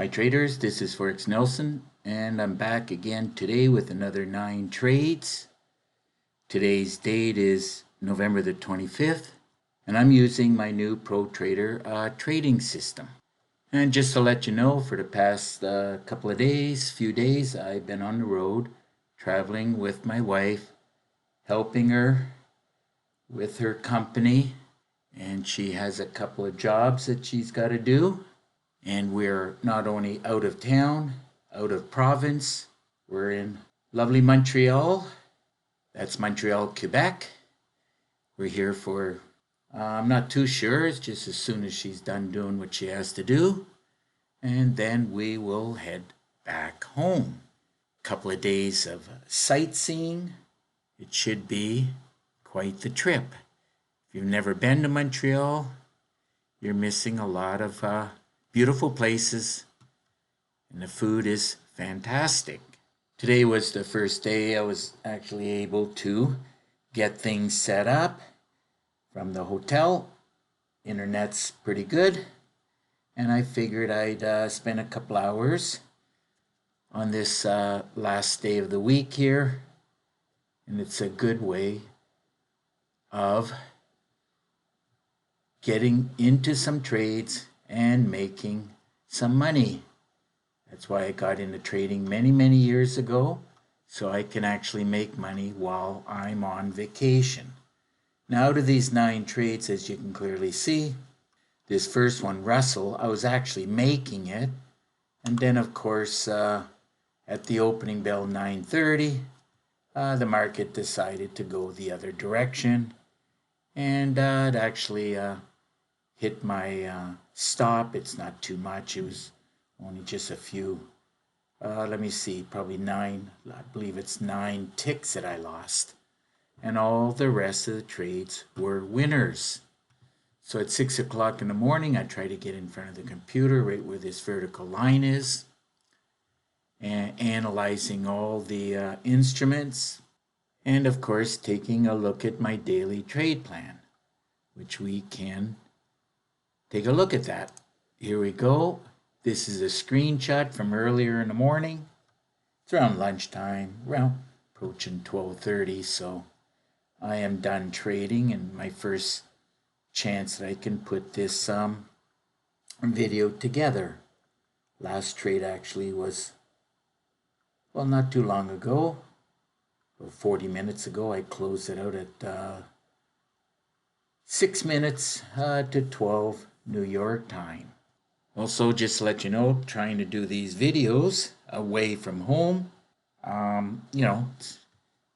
Hi traders, this is Forex Nelson and I'm back again today with another 9 trades. Today's date is November the 25th and I'm using my new Pro Trader trading system. And just to let you know, for the past few days, I've been on the road traveling with my wife, helping her with her company, and she has a couple of jobs that she's got to do. And we're not only out of town, out of province, we're in lovely Montreal. That's Montreal, Quebec. We're here for, I'm not too sure, it's just as soon as she's done doing what she has to do. And then we will head back home. A couple of days of sightseeing. It should be quite the trip. If you've never been to Montreal, you're missing a lot of beautiful places, and the food is fantastic. Today was the first day I was actually able to get things set up from the hotel. Internet's pretty good, and I figured I'd spend a couple hours on this last day of the week here, and it's a good way of getting into some trades and making some money. That's why I got into trading many years ago, so I can actually make money while I'm on vacation. Now, out of these 9 trades, as you can clearly see, this first one, Russell, I was actually making it, and then of course at the opening bell 9:30, the market decided to go the other direction, and it actually hit my stop. It's not too much. It was only just a few, let me see, probably 9, I believe it's 9 ticks that I lost. And all the rest of the trades were winners. So at 6 o'clock in the morning, I try to get in front of the computer right where this vertical line is, and analyzing all the instruments, and of course taking a look at my daily trade plan, which we can take a look at that. Here we go. This is a screenshot from earlier in the morning. It's around lunchtime, around approaching 12:30, so I am done trading, and my first chance that I can put this video together. Last trade actually was, well, not too long ago, about 40 minutes ago. I closed it out at 6 minutes to 12 New York time. Also, just to let you know, trying to do these videos away from home,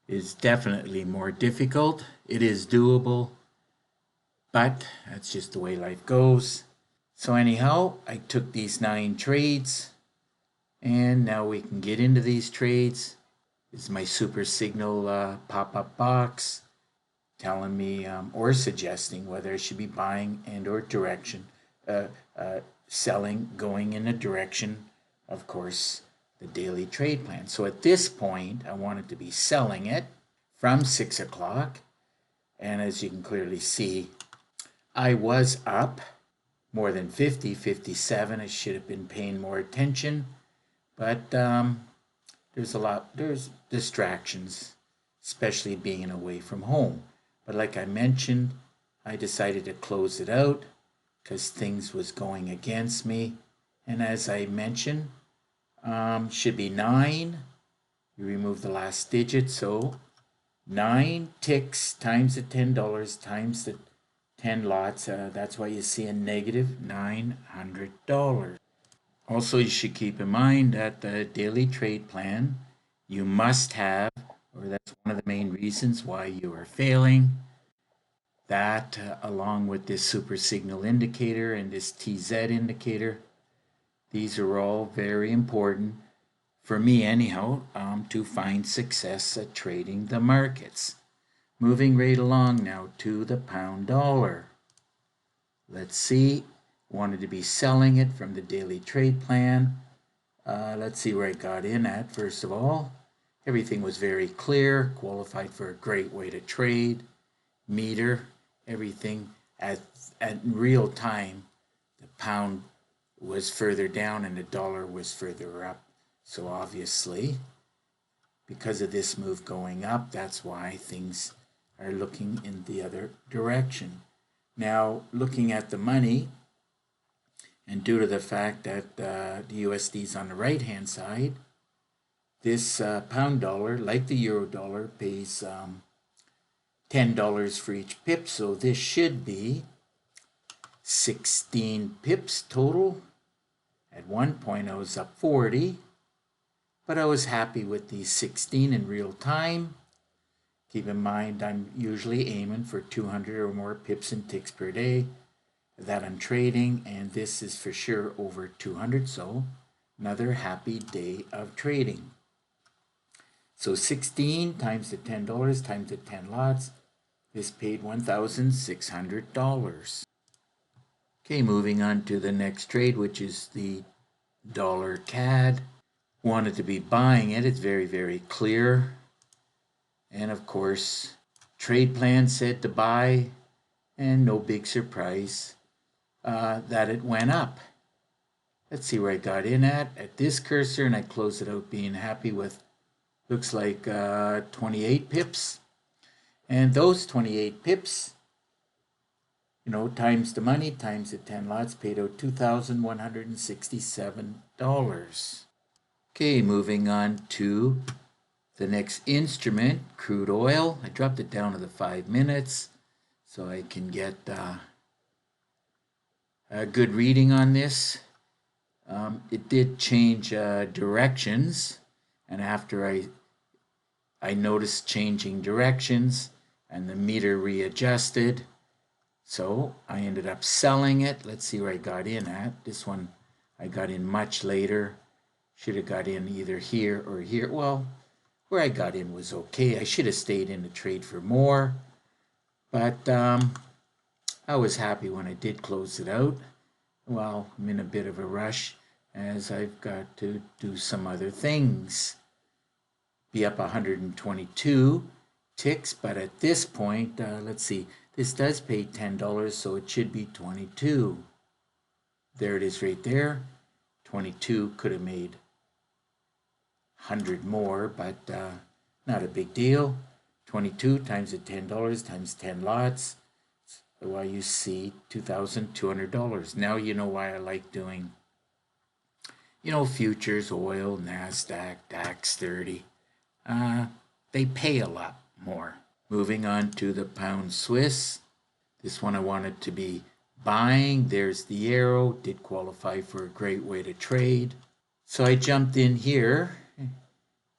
is definitely more difficult. It is doable, but that's just the way life goes. So anyhow, I took these 9 trades, and now we can get into these trades. This is my super signal pop-up box telling me or suggesting whether I should be buying and or selling, going in a direction, of course, the daily trade plan. So at this point, I wanted to be selling it from 6 o'clock. And as you can clearly see, I was up more than 50, 57. I should have been paying more attention. But there's distractions, especially being away from home. But like I mentioned, I decided to close it out because things was going against me. And as I mentioned, should be 9. You remove the last digit, so 9 ticks times the $10 times the 10 lots. That's why you see a negative $900. Also, you should keep in mind that the daily trade plan you must have, or that's one of the main reasons why you are failing. That along with this super signal indicator and this TZ indicator, these are all very important for me anyhow, to find success at trading the markets. Moving right along now to the pound dollar. Let's see, wanted to be selling it from the daily trade plan. Let's see where I got in at. First of all, everything was very clear, qualified for a great way to trade, meter, everything at real time. The pound was further down and the dollar was further up. So obviously, because of this move going up, that's why things are looking in the other direction. Now, looking at the money, and due to the fact that the USD is on the right-hand side, this pound dollar, like the euro dollar, pays $10 for each pip. So this should be 16 pips total. At one point, I was up 40, but I was happy with these 16 in real time. Keep in mind, I'm usually aiming for 200 or more pips and ticks per day that I'm trading, and this is for sure over 200, so another happy day of trading. So 16 times the $10 times the 10 lots, this paid $1,600. Okay, moving on to the next trade, which is the dollar CAD. Wanted to be buying it, it's very, very clear. And of course, trade plan said to buy, and no big surprise that it went up. Let's see where I got in at this cursor, and I closed it out being happy with, looks like 28 pips. And those 28 pips, you know, times the money, times the 10 lots, paid out $2,167. Okay, moving on to the next instrument, crude oil. I dropped it down to the 5 minutes so I can get a good reading on this. It did change directions, and after I noticed changing directions and the meter readjusted, so I ended up selling it. Let's see where I got in at. This one I got in much later. Should have got in either here or here. Well, where I got in was okay. I should have stayed in the trade for more, but I was happy when I did close it out. Well, I'm in a bit of a rush as I've got to do some other things. Be up 122 ticks, but at this point, let's see, this does pay $10, so it should be 22. There it is right there. 22 could have made 100 more, but not a big deal. 22 times the $10 times 10 lots. Why you see $2,200. Now you know why I like doing, you know, futures, oil, NASDAQ, DAX 30. They pay a lot more. Moving on to the pound Swiss. This one I wanted to be buying. There's the arrow. Did qualify for a great way to trade. So I jumped in here,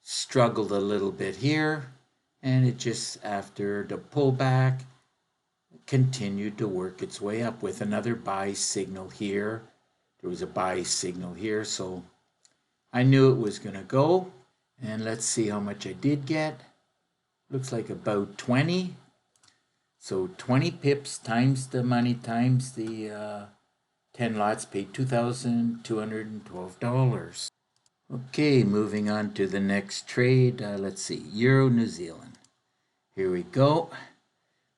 struggled a little bit here, and it just, after the pullback, continued to work its way up with another buy signal here. There was a buy signal here, so I knew it was going to go. And let's see how much I did get. Looks like about 20. So 20 pips times the money times the 10 lots paid $2,212. Okay, moving on to the next trade. Let's see, Euro New Zealand. Here we go.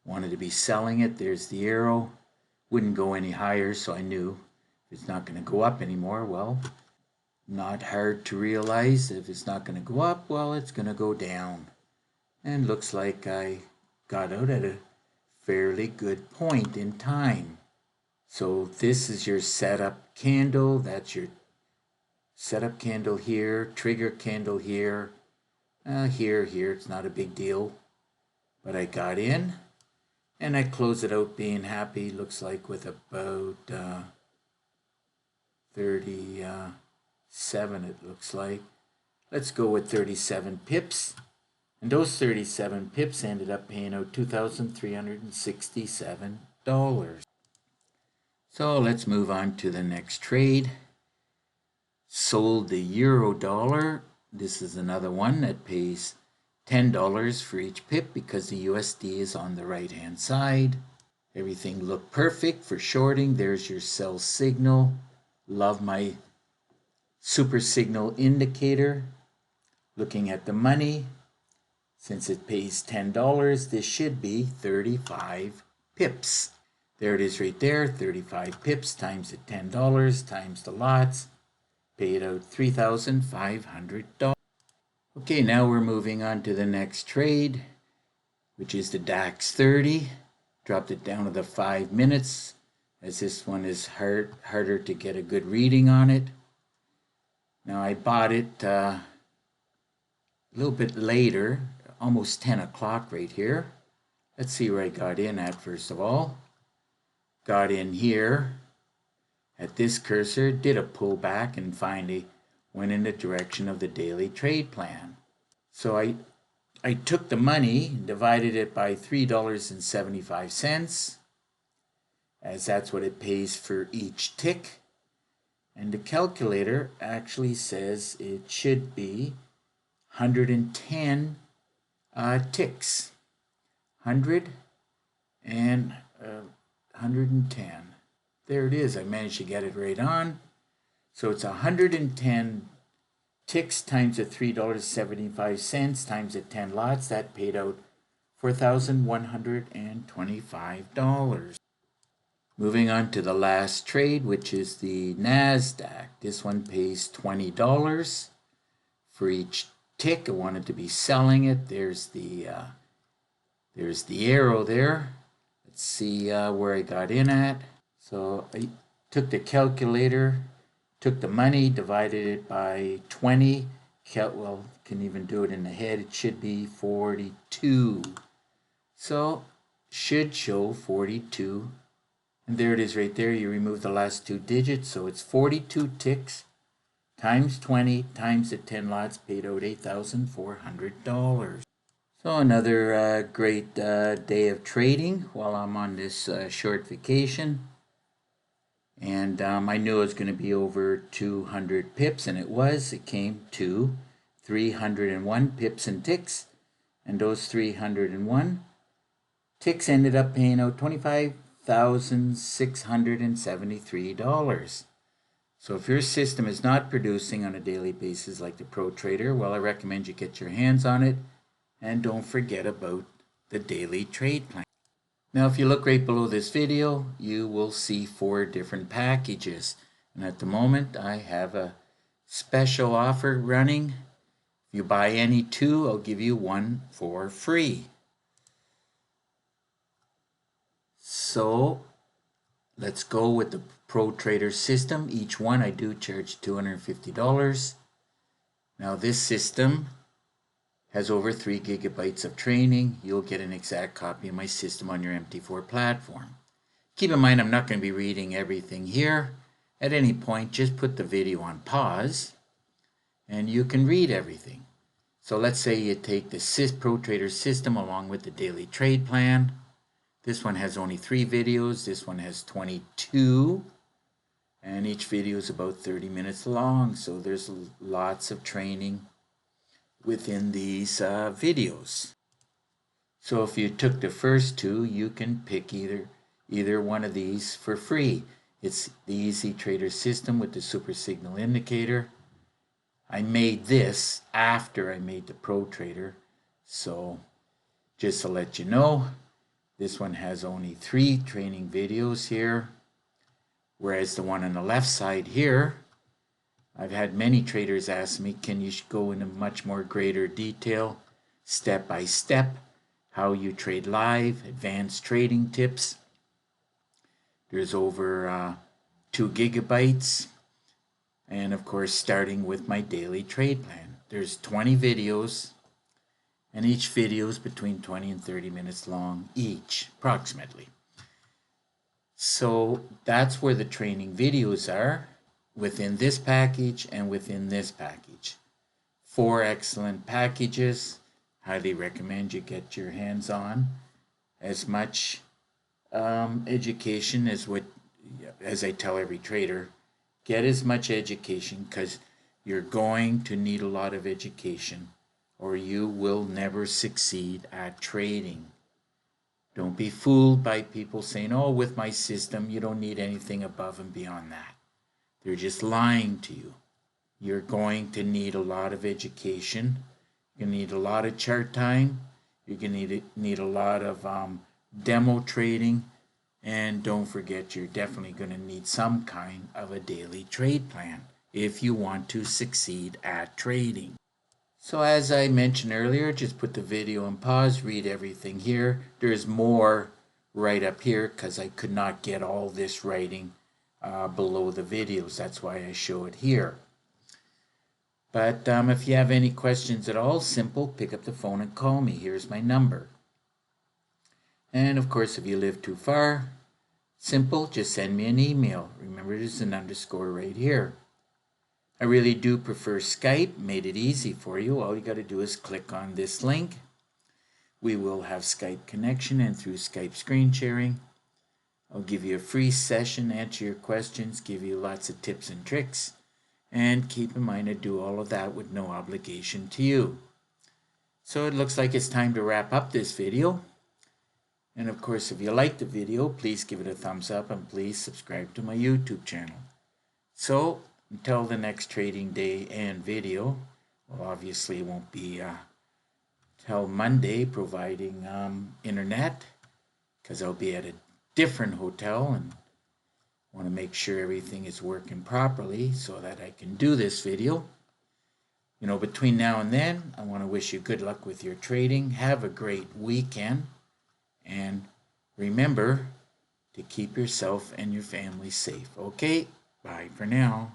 Wanted to be selling it. There's the arrow. Wouldn't go any higher, so I knew it's not going to go up anymore. Well, not hard to realize if it's not going to go up, well, it's going to go down. And looks like I got out at a fairly good point in time. So this is your setup candle. That's your setup candle here, trigger candle here, here. It's not a big deal. But I got in. And I close it out being happy, looks like with about 37, it looks like. Let's go with 37 pips. And those 37 pips ended up paying out $2,367. So let's move on to the next trade. Sold the euro dollar. This is another one that pays $10 for each pip because the USD is on the right hand side. Everything looked perfect for shorting. There's your sell signal. Love my super signal indicator. Looking at the money, since it pays $10, this should be 35 pips. There it is right there, 35 pips times the $10 times the lots, paid out $3,500. Okay, now we're moving on to the next trade, which is the DAX 30. Dropped it down to the 5 minutes, as this one is harder to get a good reading on it. Now I bought it a little bit later, almost 10 o'clock right here. Let's see where I got in at first of all. Got in here at this cursor, did a pullback, and finally went in the direction of the daily trade plan. So I took the money, divided it by $3.75, as that's what it pays for each tick. And the calculator actually says it should be 110 ticks. 100 and 110. There it is. I managed to get it right on. So it's 110 ticks times the $3.75 times the 10 lots. That paid out $4,125. Moving on to the last trade, which is the NASDAQ. This one pays $20 for each tick. I wanted to be selling it. There's the arrow there. Let's see where I got in at. So I took the calculator, took the money, divided it by 20. Well, can even do it in the head. It should be 42. So should show 42. And there it is right there. You remove the last two digits. So it's 42 ticks times 20 times the 10 lots, paid out $8,400. So another great day of trading while I'm on this short vacation. And I knew it was going to be over 200 pips, and it was. It came to 301 pips and ticks. And those 301 ticks ended up paying out $25,673. So if your system is not producing on a daily basis like the Pro Trader, well, I recommend you get your hands on it. And don't forget about the daily trade plan. Now, if you look right below this video, you will see 4 different packages. And at the moment, I have a special offer running. If you buy any 2, I'll give you 1 for free. So let's go with the Pro Trader system. Each one I do charge $250. Now this system has over 3 gigabytes of training. You'll get an exact copy of my system on your MT4 platform. Keep in mind, I'm not going to be reading everything here. At any point, just put the video on pause and you can read everything. So let's say you take the Pro Trader system along with the daily trade plan. This one has only 3 videos. This one has 22. And each video is about 30 minutes long. So there's lots of training within these videos. So if you took the first 2, you can pick either one of these for free. It's the Easy Trader system with the Super Signal Indicator. I made this after I made the Pro Trader, so just to let you know, this one has only 3 training videos here, whereas the one on the left side here, I've had many traders ask me, can you go into much more greater detail, step by step, how you trade live, advanced trading tips. There's over 2 gigabytes. And of course, starting with my daily trade plan. There's 20 videos, and each video is between 20 and 30 minutes long each, approximately. So that's where the training videos are, within this package and within this package. 4 excellent packages. Highly recommend you get your hands on as much education as I tell every trader. Get as much education, because you're going to need a lot of education or you will never succeed at trading. Don't be fooled by people saying, oh, with my system, you don't need anything above and beyond that. They're just lying to you. You're going to need a lot of education. You're going to need a lot of chart time. You're going to need a lot of demo trading. And don't forget, you're definitely going to need some kind of a daily trade plan if you want to succeed at trading. So as I mentioned earlier, just put the video on pause, read everything here. There's more right up here because I could not get all this writing below the videos. That's why I show it here. But if you have any questions at all, simple, pick up the phone and call me. Here's my number. And of course, if you live too far, simple, just send me an email. Remember, there's an underscore right here. I really do prefer Skype, made it easy for you. All you got to do is click on this link. We will have Skype connection, and through Skype screen sharing, I'll give you a free session, answer your questions, give you lots of tips and tricks. And keep in mind, I do all of that with no obligation to you. So it looks like it's time to wrap up this video. And of course, if you like the video, please give it a thumbs up and please subscribe to my YouTube channel. So until the next trading day and video, well, obviously it won't be till Monday, providing internet, because I'll be at a different hotel and want to make sure everything is working properly so that I can do this video. You know, between now and then, I want to wish you good luck with your trading. Have a great weekend. And remember to keep yourself and your family safe. Okay? Bye for now.